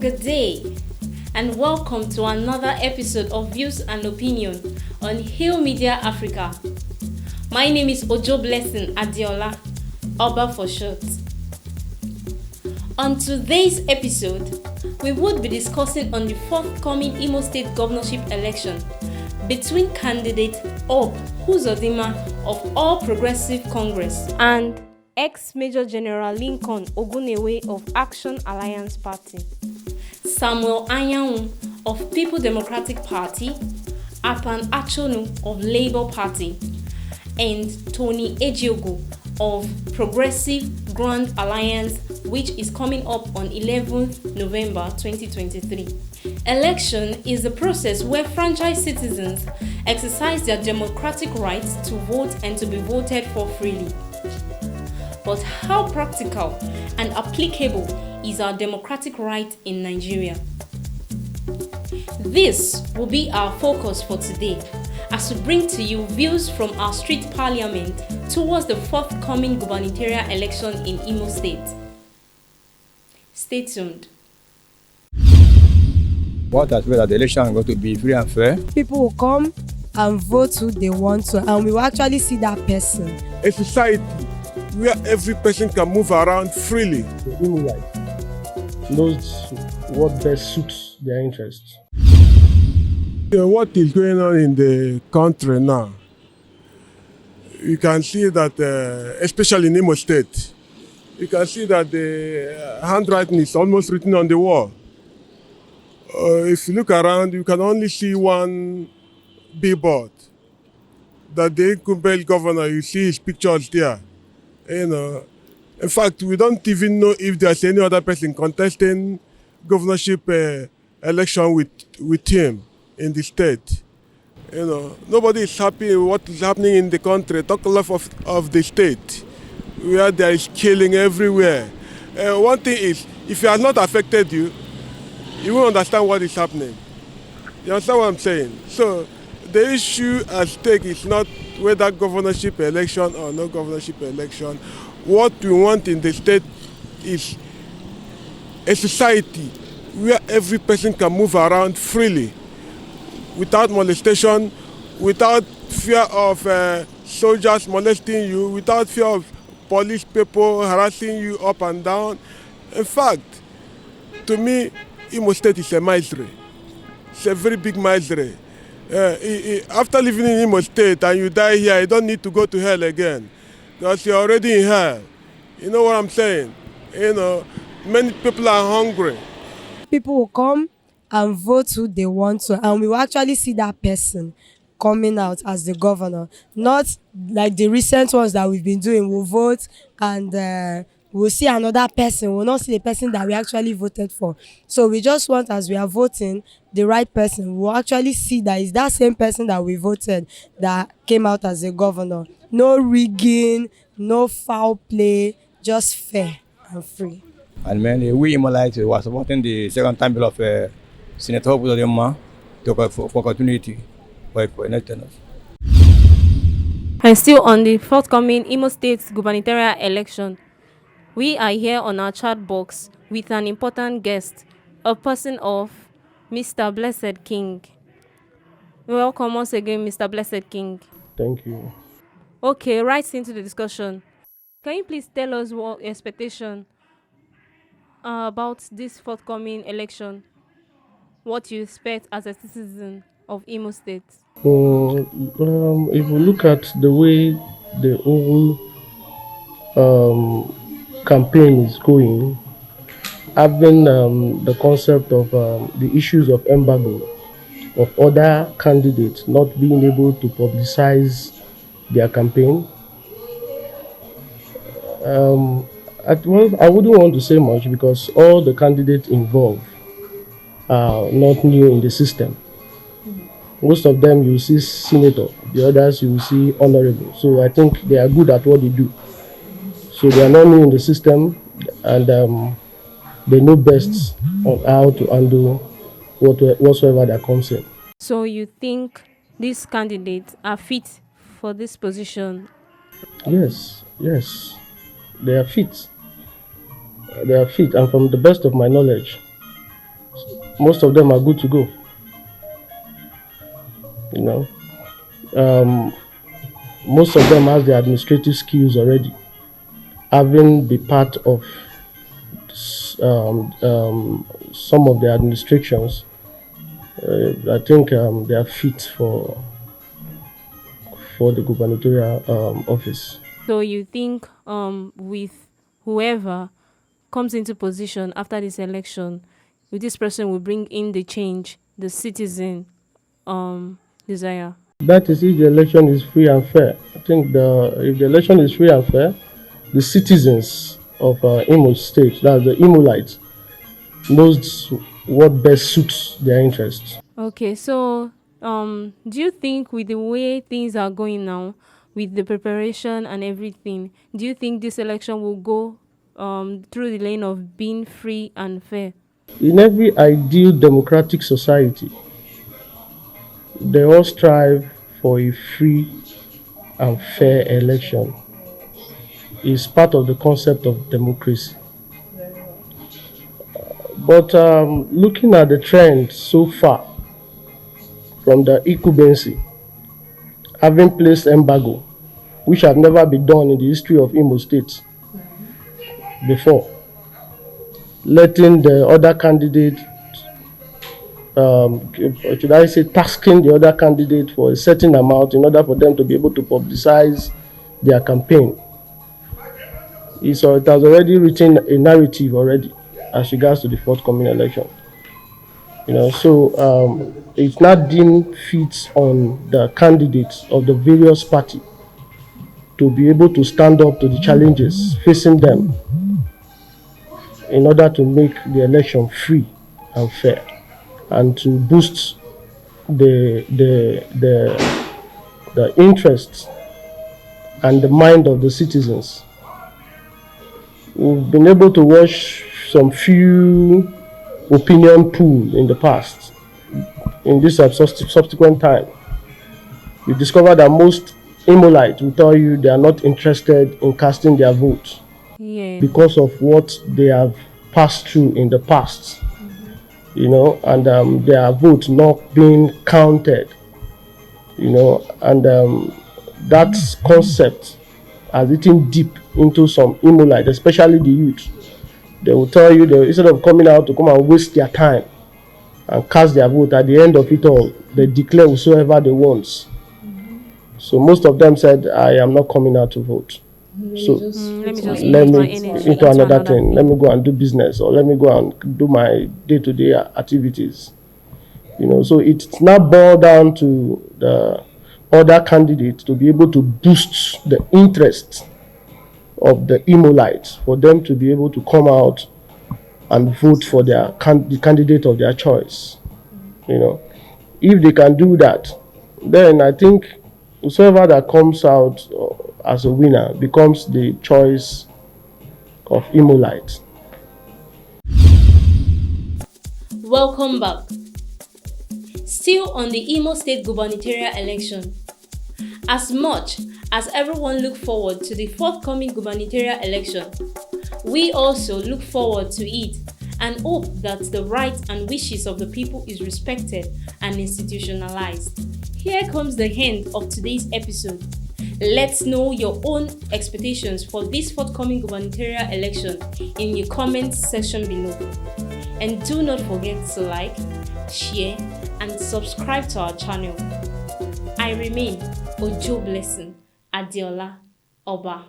Good day, and welcome to another episode of Views and Opinion on Hill Media Africa. My name is Ojo Blessing Adiola, Oba for short. On today's episode, we would be discussing on the forthcoming Imo State Governorship Election between candidate Ob Uzodinma of All Progressive Congress and ex-Major General Lincoln Ogunewe of Action Alliance Party, Samuel Anyanwu of People Democratic Party, Apan Achonu of Labour Party, and Tony Ejiogu of Progressive Grand Alliance, which is coming up on 11th November 2023. Election is a process where franchise citizens exercise their democratic rights to vote and to be voted for freely. But how practical and applicable is our democratic right in Nigeria? This will be our focus for today as we bring to you views from our street parliament towards the forthcoming gubernatorial election in Imo State. Stay tuned. What as well as the election is going to be free and fair. People will come and vote who they want to, and we will actually see that person. A society where every person can move around freely. The Imolites knows what best suits their interests. What is going on in the country now? You can see that, especially in Imo State, you can see that the handwriting is almost written on the wall. If you look around, you can only see one billboard. That the incumbent governor, you see his pictures there. In fact, we don't even know if there's any other person contesting governorship election with him in the state. Nobody is happy with what is happening in the country. Talk less of the state, where there is killing everywhere. One thing is, if it has not affected you, you won't understand what is happening. You understand what I'm saying? So the issue at stake is not whether governorship election or no governorship election. What we want in the state is a society where every person can move around freely, without molestation, without fear of soldiers molesting you, without fear of police people harassing you up and down. In fact, to me, Imo State is a misery. It's a very big misery. After living in Imo State and you die here, you don't need to go to hell again, because you're already in hell. You know what I'm saying? Many people are hungry. People will come and vote who they want to, and we will actually see that person coming out as the governor. Not like the recent ones that we've been doing. We'll vote and we'll see another person. We'll not see the person that we actually voted for. So we just want, as we are voting, the right person. We'll actually see that it's that same person that we voted that came out as a governor. No rigging, no foul play, just fair and free. And mainly we Imolites were supporting the second time bill of Senator Uzodinma for continuity for next tenure. And still on the forthcoming Imo State Gubernatorial Election, we are here on our chat box with an important guest, a person of Mr. Blessed King. Welcome once again, Mr. Blessed King. Thank you. Okay, right into the discussion. Can you please tell us what expectation about this forthcoming election? What you expect as a citizen of Imo State? If we look at the way the whole campaign is going, having the concept of the issues of embargo, of other candidates not being able to publicize their campaign, I wouldn't want to say much because all the candidates involved are not new in the system. Most of them you see senator, the others you see honorable. So I think they are good at what they do. So they are not new in the system, and they know best on how to handle whatsoever that comes in. So you think these candidates are fit for this position? Yes, they are fit. And from the best of my knowledge, most of them are good to go. You know, most of them has the administrative skills already, having been part of some of the administrations. I think they are fit for the gubernatorial office. So you think with whoever comes into position after this election, with this person will bring in the change the citizen desire? That is if the election is free and fair. I think if the election is free and fair, the citizens of Imo State, that's the Imolites, knows what best suits their interests. Okay, so do you think with the way things are going now, with the preparation and everything, do you think this election will go through the lane of being free and fair? In every ideal democratic society, they all strive for a free and fair election. It's part of the concept of democracy. But looking at the trend so far from the incumbency, having placed embargo, which had never been done in the history of Imo State before, letting the other candidate, should I say, tasking the other candidate for a certain amount in order for them to be able to publicize their campaign. It has already written a narrative already as regards to the forthcoming election. So it's not deemed fit on the candidates of the various parties to be able to stand up to the challenges facing them in order to make the election free and fair, and to boost the interests and the mind of the citizens. We've been able to watch some few opinion polls in the past. In this subsequent time, we discovered that most Imolites will tell you they are not interested in casting their vote because of what they have passed through in the past, and their vote not being counted, and that concept has eaten deep into some Imolites, especially the youth. They will tell you that instead of coming out to come and waste their time and cast their vote, at the end of it all, they declare whatsoever they want. So most of them said, I am not coming out to vote. So let me into another thing. Let me go and do business, or let me go and do my day-to-day activities. So it's now boiled down to the other candidates to be able to boost the interest of the Imolites, for them to be able to come out and vote for the candidate of their choice. If they can do that, then I think whoever that comes out as a winner becomes the choice of Imolites. Welcome back. Still on the Imo State Gubernatorial Election. As much as everyone look forward to the forthcoming gubernatorial election, we also look forward to it and hope that the rights and wishes of the people is respected and institutionalized. Here comes the end of today's episode. Let's know your own expectations for this forthcoming gubernatorial election in the comments section below. And do not forget to like, share, and subscribe to our channel. I remain Ojo Blessing Adiola Oba.